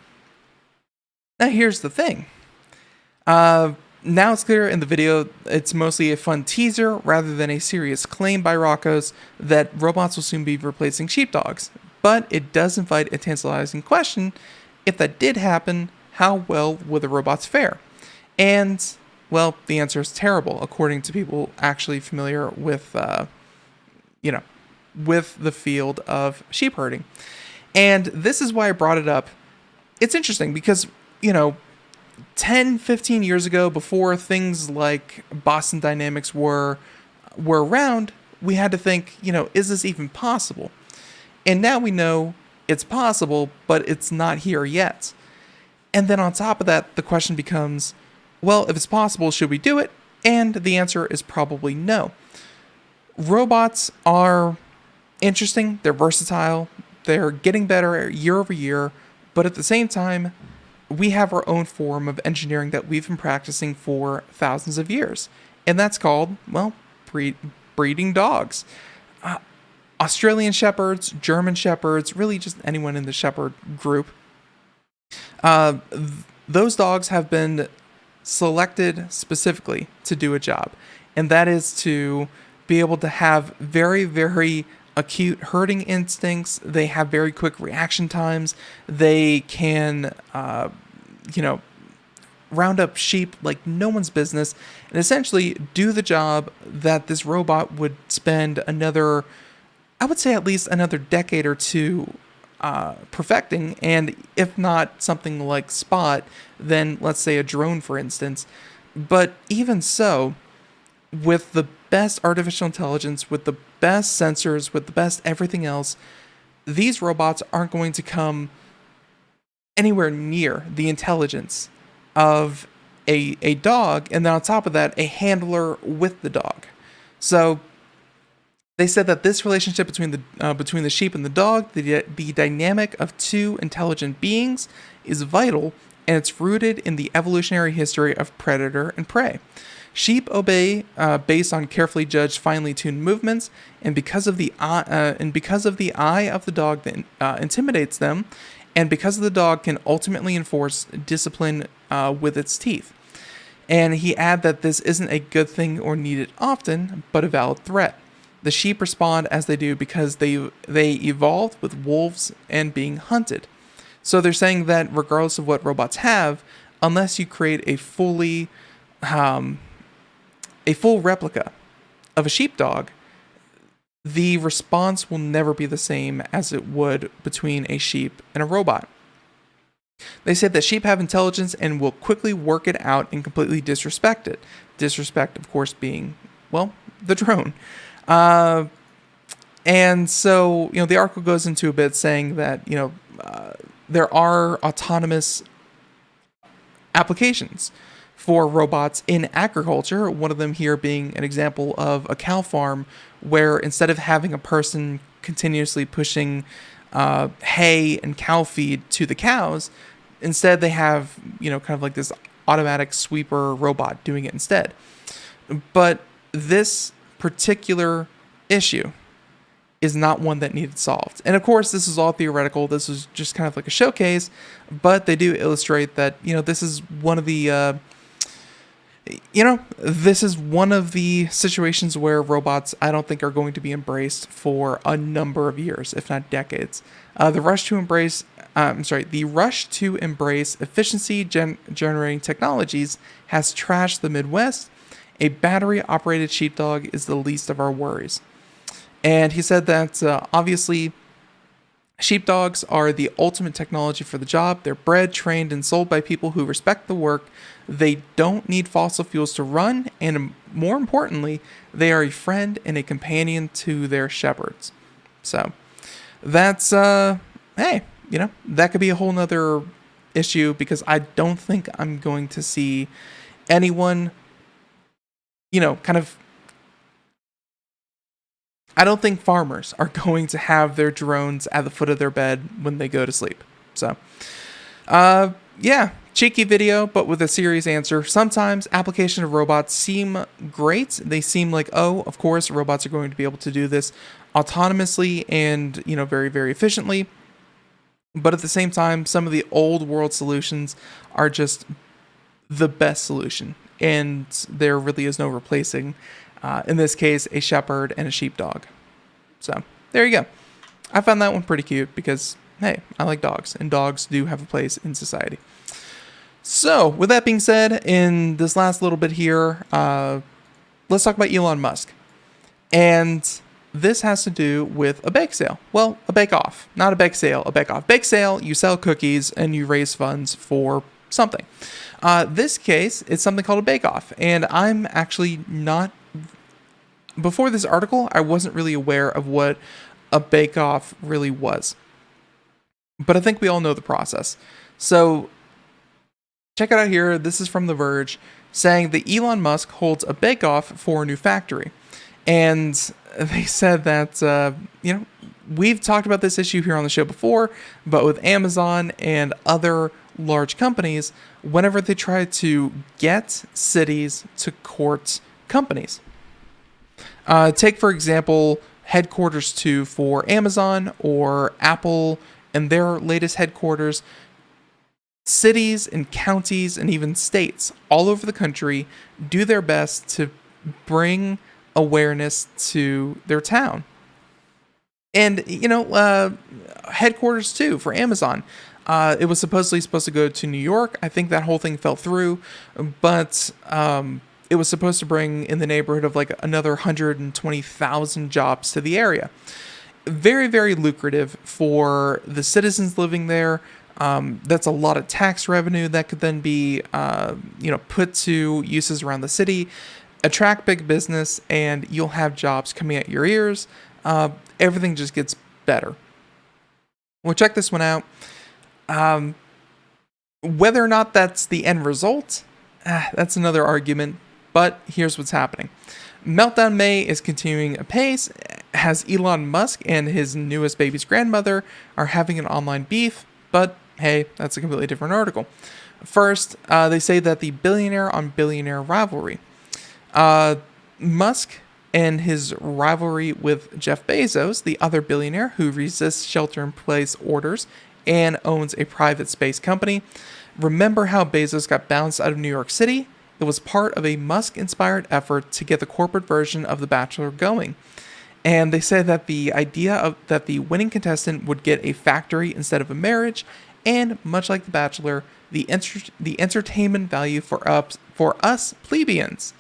Now, here's the thing. Now it's clear in the video it's mostly a fun teaser rather than a serious claim by Rocco's that robots will soon be replacing sheepdogs. But it does invite a tantalizing question: if that did happen, how well would the robots fare? And, well, the answer is terrible, according to people actually familiar with, with the field of sheep herding. And this is why I brought it up. It's interesting because, 10, 15 years ago, before things like Boston Dynamics were around, we had to think, is this even possible? And now we know it's possible, but it's not here yet. And then on top of that, the question becomes, well, if it's possible, should we do it? And the answer is probably no. Robots are interesting, they're versatile, they're getting better year over year, but at the same time, we have our own form of engineering that we've been practicing for thousands of years. And that's called, well, breeding dogs. Australian Shepherds, German Shepherds, really just anyone in the Shepherd group. Those dogs have been selected specifically to do a job. And that is to be able to have very, very acute herding instincts. They have very quick reaction times. They can, round up sheep like no one's business, and essentially do the job that this robot would spend another, I would say at least another decade or two perfecting. And if not something like Spot, then let's say a drone, for instance. But even so, with the best artificial intelligence, with the best sensors, with the best everything else, these robots aren't going to come anywhere near the intelligence of a dog, and then on top of that, a handler with the dog. So they said that this relationship between the sheep and the dog, the dynamic of two intelligent beings, is vital, and it's rooted in the evolutionary history of predator and prey. Sheep obey based on carefully judged, finely tuned movements, and because of the eye of the dog that intimidates them, and because the dog can ultimately enforce discipline with its teeth. And he added that this isn't a good thing or needed often, but a valid threat. The sheep respond as they do because they evolved with wolves and being hunted. So they're saying that regardless of what robots have, unless you create a full replica of a sheepdog, the response will never be the same as it would between a sheep and a robot. They say that sheep have intelligence and will quickly work it out and completely disrespect it. Disrespect, of course, being, well, the drone. And so, the article goes into a bit saying that, there are autonomous applications for robots in agriculture. One of them here being an example of a cow farm where instead of having a person continuously pushing hay and cow feed to the cows, instead they have, kind of like this automatic sweeper robot doing it instead. But this particular issue is not one that needed solved. And of course, this is all theoretical. This is just kind of like a showcase, but they do illustrate that, this is one of the, this is one of the situations where robots, I don't think, are going to be embraced for a number of years, if not decades. The rush to embrace efficiency generating technologies has trashed the Midwest. A battery-operated sheepdog is the least of our worries. And he said that obviously sheepdogs are the ultimate technology for the job. They're bred, trained, and sold by people who respect the work. They don't need fossil fuels to run, and more importantly, they are a friend and a companion to their shepherds. So that's, hey, that could be a whole nother issue, because I don't think I'm going to see anyone, I don't think farmers are going to have their drones at the foot of their bed when they go to sleep. So, yeah, cheeky video, but with a serious answer. Sometimes application of robots seem great. They seem like, oh, of course, robots are going to be able to do this autonomously and, very, very efficiently. But at the same time, some of the old world solutions are just the best solution. And there really is no replacing, in this case, a shepherd and a sheepdog. So there you go. I found that one pretty cute because, hey, I like dogs, and dogs do have a place in society. So with that being said, in this last little bit here, let's talk about Elon Musk. And this has to do with a bake sale. Well, a bake-off. Not a bake sale, a bake-off. Bake sale, you sell cookies and you raise funds for something. This case, it's something called a bake-off. And I'm actually not... Before this article, I wasn't really aware of what a bake-off really was. But I think we all know the process. So, check it out here. This is from The Verge, saying that Elon Musk holds a bake-off for a new factory. And they said that, we've talked about this issue here on the show before, but with Amazon and other large companies, whenever they try to get cities to court companies. Take, for example, headquarters 2 for Amazon or Apple and their latest headquarters. Cities and counties and even states all over the country do their best to bring awareness to their town. And, headquarters 2 for Amazon. It was supposed to go to New York. I think that whole thing fell through, but it was supposed to bring in the neighborhood of like another 120,000 jobs to the area. Very, very lucrative for the citizens living there. That's a lot of tax revenue that could then be, put to uses around the city, attract big business, and you'll have jobs coming at your ears. Everything just gets better. Well, check this one out. Whether or not that's the end result, that's another argument, but here's what's happening. Meltdown May is continuing apace, as Elon Musk and his newest baby's grandmother are having an online beef, but hey, that's a completely different article. First, they say that the billionaire on billionaire rivalry. Musk and his rivalry with Jeff Bezos, the other billionaire who resists shelter-in-place orders and owns a private space company. Remember how Bezos got bounced out of New York City? It was part of a Musk-inspired effort to get the corporate version of The Bachelor going. And they said that the idea that the winning contestant would get a factory instead of a marriage, and much like The Bachelor, the entertainment value for us plebeians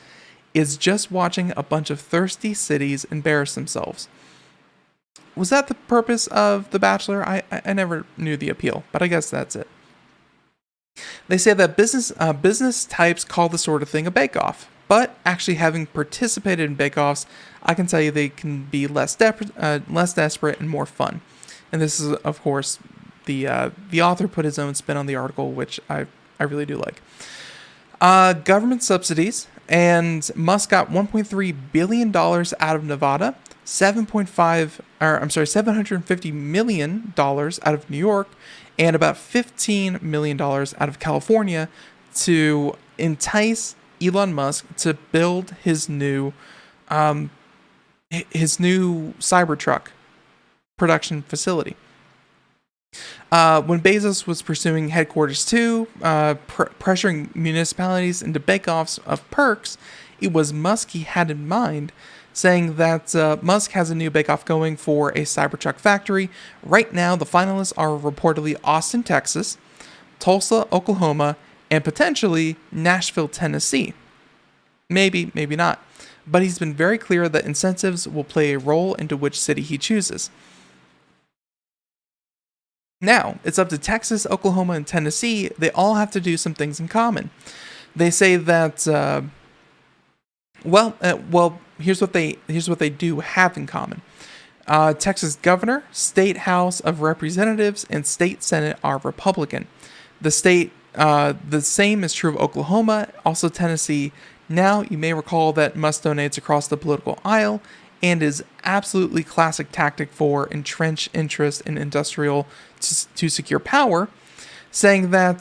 is just watching a bunch of thirsty cities embarrass themselves. Was that the purpose of The Bachelor? I never knew the appeal, but I guess that's it. They say that business types call this sort of thing a bake-off, but actually having participated in bake-offs, I can tell you they can be less desperate and more fun. And this is, of course, the author put his own spin on the article, which I really do like. Government subsidies, and Musk got $1.3 billion out of Nevada, $750 million out of New York, and about $15 million out of California to entice Elon Musk to build his new Cybertruck production facility. When Bezos was pursuing headquarters 2, pressuring municipalities into bake-offs of perks, it was Musk he had in mind, saying that Musk has a new bake-off going for a Cybertruck factory. Right now, the finalists are reportedly Austin, Texas, Tulsa, Oklahoma, and potentially Nashville, Tennessee. Maybe, maybe not. But he's been very clear that incentives will play a role into which city he chooses. Now, it's up to Texas, Oklahoma, and Tennessee. They all have to do some things in common. They say that, here's what they do have in common. Texas governor, state House of Representatives, and state Senate are Republican. The same is true of Oklahoma, also Tennessee. Now, you may recall that Musk donates across the political aisle and is absolutely classic tactic for entrenched interest in industrial to secure power, saying that,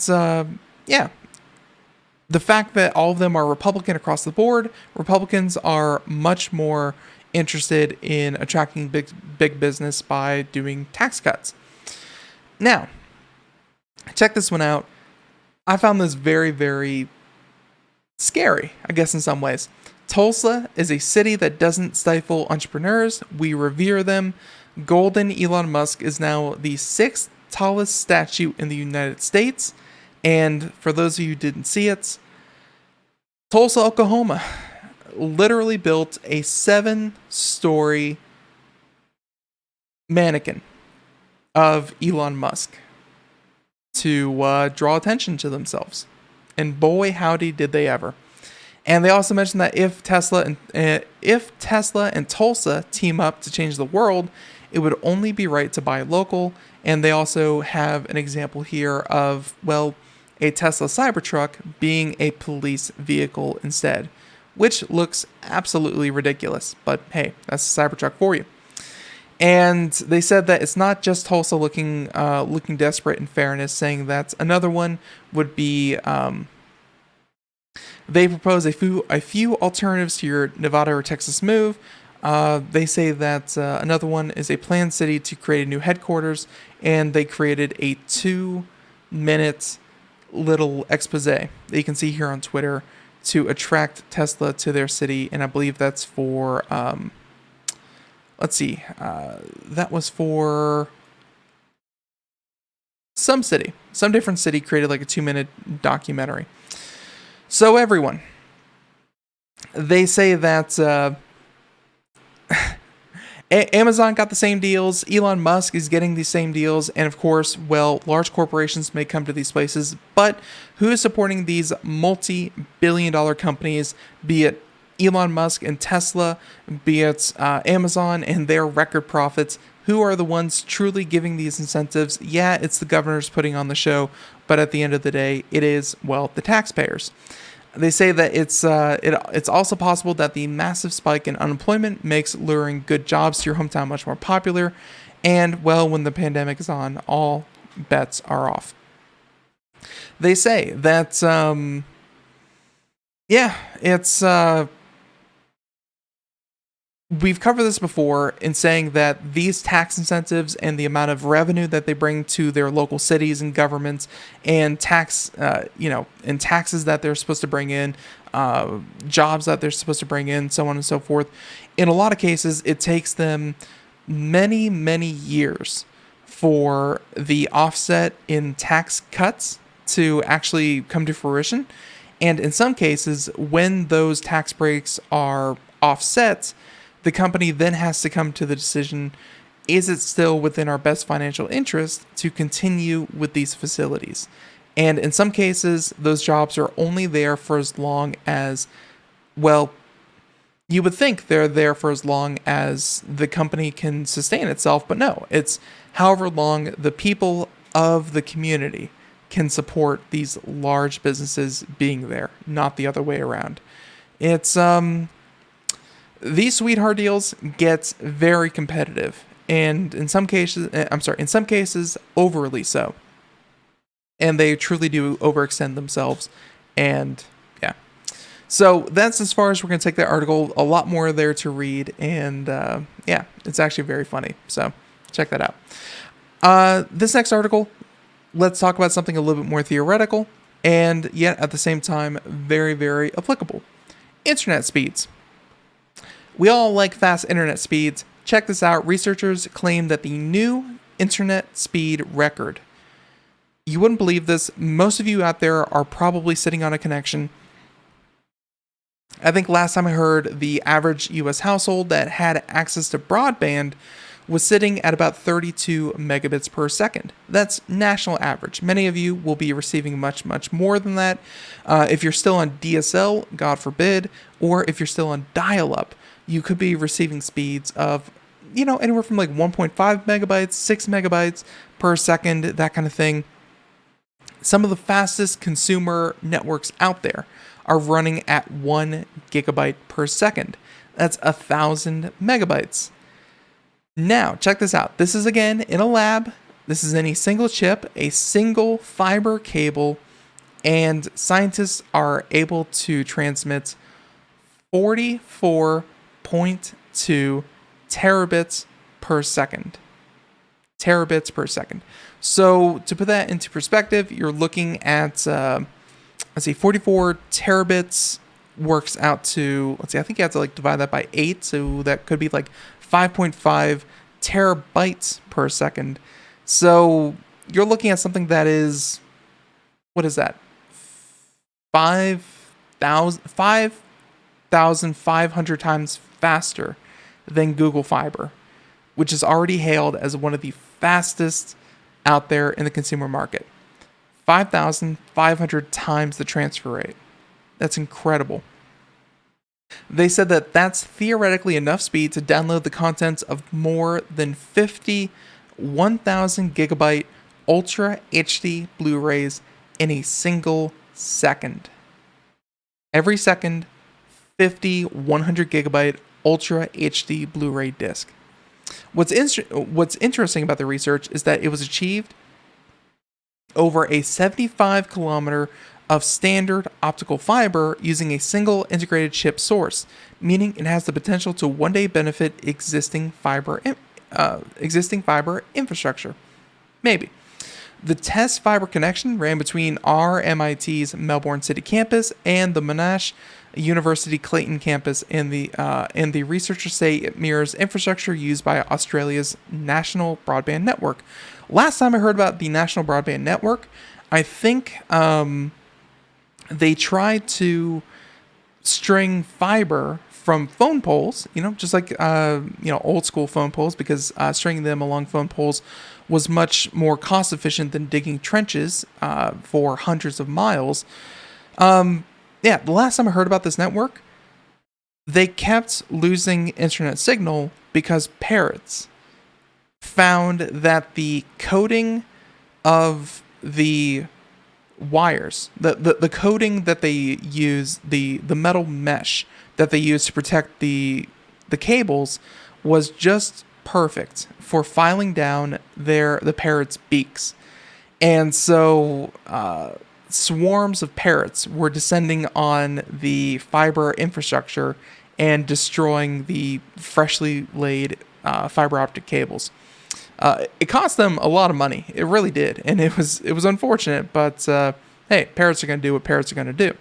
the fact that all of them are Republican across the board, Republicans are much more interested in attracting big business by doing tax cuts. Now, check this one out. I found this very, very scary, I guess, in some ways. Tulsa is a city that doesn't stifle entrepreneurs. We revere them. Golden Elon Musk is now the 6th tallest statue in the United States. And for those of you who didn't see it, Tulsa, Oklahoma literally built a 7-story mannequin of Elon Musk to draw attention to themselves. And boy, howdy, did they ever. And they also mentioned that if Tesla and Tulsa team up to change the world, it would only be right to buy local. And they also have an example here of, a Tesla Cybertruck being a police vehicle instead, which looks absolutely ridiculous. But hey, that's a Cybertruck for you. And they said that it's not just Tulsa looking desperate in fairness, saying that another one would be... They propose a few alternatives to your Nevada or Texas move. They say that another one is a planned city to create a new headquarters, and they created a 2-minute little expose that you can see here on Twitter to attract Tesla to their city, and I believe that's for, that was for some different city created like a 2-minute documentary. So everyone, they say that Amazon got the same deals, Elon Musk is getting these same deals, and of course, large corporations may come to these places, but who is supporting these multi-billion-dollar companies, be it Elon Musk and Tesla, be it Amazon and their record profits? Who are the ones truly giving these incentives? Yeah, it's the governors putting on the show, but at the end of the day, it is, the taxpayers. They say that it's also possible that the massive spike in unemployment makes luring good jobs to your hometown much more popular, and, when the pandemic is on, all bets are off. They say that, we've covered this before in saying that these tax incentives and the amount of revenue that they bring to their local cities and governments and taxes that they're supposed to bring in, jobs that they're supposed to bring in, so on and so forth. In a lot of cases, it takes them many, many years for the offset in tax cuts to actually come to fruition. And in some cases, when those tax breaks are offset, the company then has to come to the decision, is it still within our best financial interest to continue with these facilities? And in some cases, those jobs are only there for as long as, well, you would think they're there for as long as the company can sustain itself, but no, it's however long the people of the community can support these large businesses being there, not the other way around. It's these sweetheart deals get very competitive, and in some cases, overly so. And they truly do overextend themselves, and yeah. So that's as far as we're going to take that article. A lot more there to read, and yeah, it's actually very funny. So check that out. This next article, let's talk about something a little bit more theoretical, and yet at the same time, very, very applicable. Internet speeds. We all like fast internet speeds. Check this out. Researchers claim that the new internet speed record. You wouldn't believe this. Most of you out there are probably sitting on a connection. I think last time I heard, the average US household that had access to broadband was sitting at about 32 megabits per second. That's national average. Many of you will be receiving much, much more than that. If you're still on DSL, God forbid, or if you're still on dial-up, you could be receiving speeds of, anywhere from like 1.5 megabytes, 6 megabytes per second, that kind of thing. Some of the fastest consumer networks out there are running at 1 gigabyte per second. That's 1,000 megabytes. Now, check this out. This is again in a lab. This is in a single chip, a single fiber cable, and scientists are able to transmit 44.2 terabits per second. Terabits per second. So to put that into perspective, you're looking at, 44 terabits works out to, I think you have to like divide that by 8. So that could be like 5.5 terabytes per second. So you're looking at something that is, what is that? 5,500 times faster than Google Fiber, which is already hailed as one of the fastest out there in the consumer market. 5,500 times the transfer rate. That's incredible. They said that that's theoretically enough speed to download the contents of more than 50 1,000 gigabyte Ultra HD Blu-rays in a single second. Every second, 50 100 gigabyte Ultra HD Blu-ray disc. What's interesting about the research is that it was achieved over a 75 kilometer of standard optical fiber using a single integrated chip source, meaning it has the potential to one day benefit existing fiber infrastructure. Maybe. The test fiber connection ran between RMIT's Melbourne City campus and the Monash University Clayton campus, and the researchers say it mirrors infrastructure used by Australia's National Broadband Network. Last time I heard about the National Broadband Network, I think they tried to string fiber from phone poles, just like old school phone poles, because stringing them along phone poles was much more cost efficient than digging trenches for hundreds of miles. The last time I heard about this network, they kept losing internet signal because parrots found that the coating of the wires, the coating that they use, the metal mesh that they use to protect the cables, was just perfect for filing down the parrots' beaks. And so swarms of parrots were descending on the fiber infrastructure and destroying the freshly laid fiber optic cables. It cost them a lot of money. It really did, and it was unfortunate. But hey, parrots are going to do what parrots are going to do.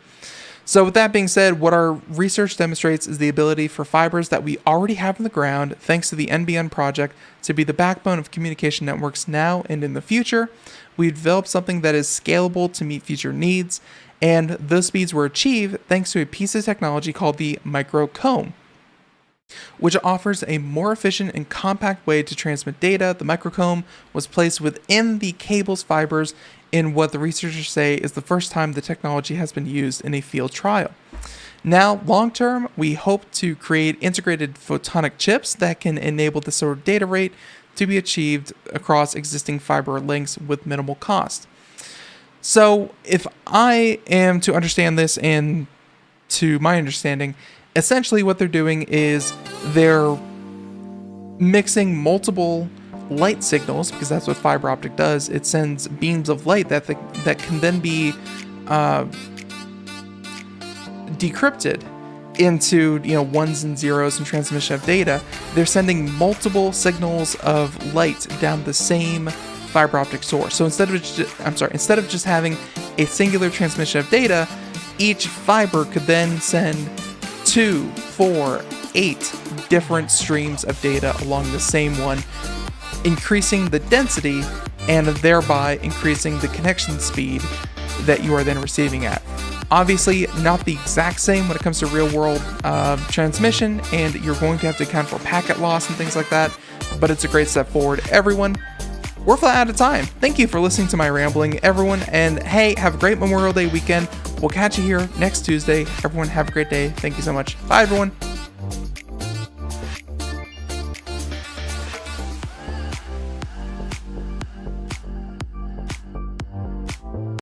So with that being said, what our research demonstrates is the ability for fibers that we already have in the ground, thanks to the NBN project, to be the backbone of communication networks now and in the future. We developed something that is scalable to meet future needs, and those speeds were achieved thanks to a piece of technology called the microcomb, which offers a more efficient and compact way to transmit data. The microcomb was placed within the cable's fibers in what the researchers say is the first time the technology has been used in a field trial. Now, long term, we hope to create integrated photonic chips that can enable this sort of data rate to be achieved across existing fiber links with minimal cost. So, if I am to understand this, and to my understanding, essentially what they're doing is they're mixing multiple light signals, because that's what fiber optic does. It sends beams of light that can then be decrypted into ones and zeros and transmission of data. They're sending multiple signals of light down the same fiber optic source. So instead of just having a singular transmission of data, each fiber could then send 2, 4, 8 different streams of data along the same one, increasing the density and thereby increasing the connection speed that you are then receiving at. Obviously, not the exact same when it comes to real-world transmission, and you're going to have to account for packet loss and things like that, but it's a great step forward. Everyone, we're flat out of time. Thank you for listening to my rambling, everyone, and hey, have a great Memorial Day weekend. We'll catch you here next Tuesday. Everyone, have a great day. Thank you so much. Bye, everyone.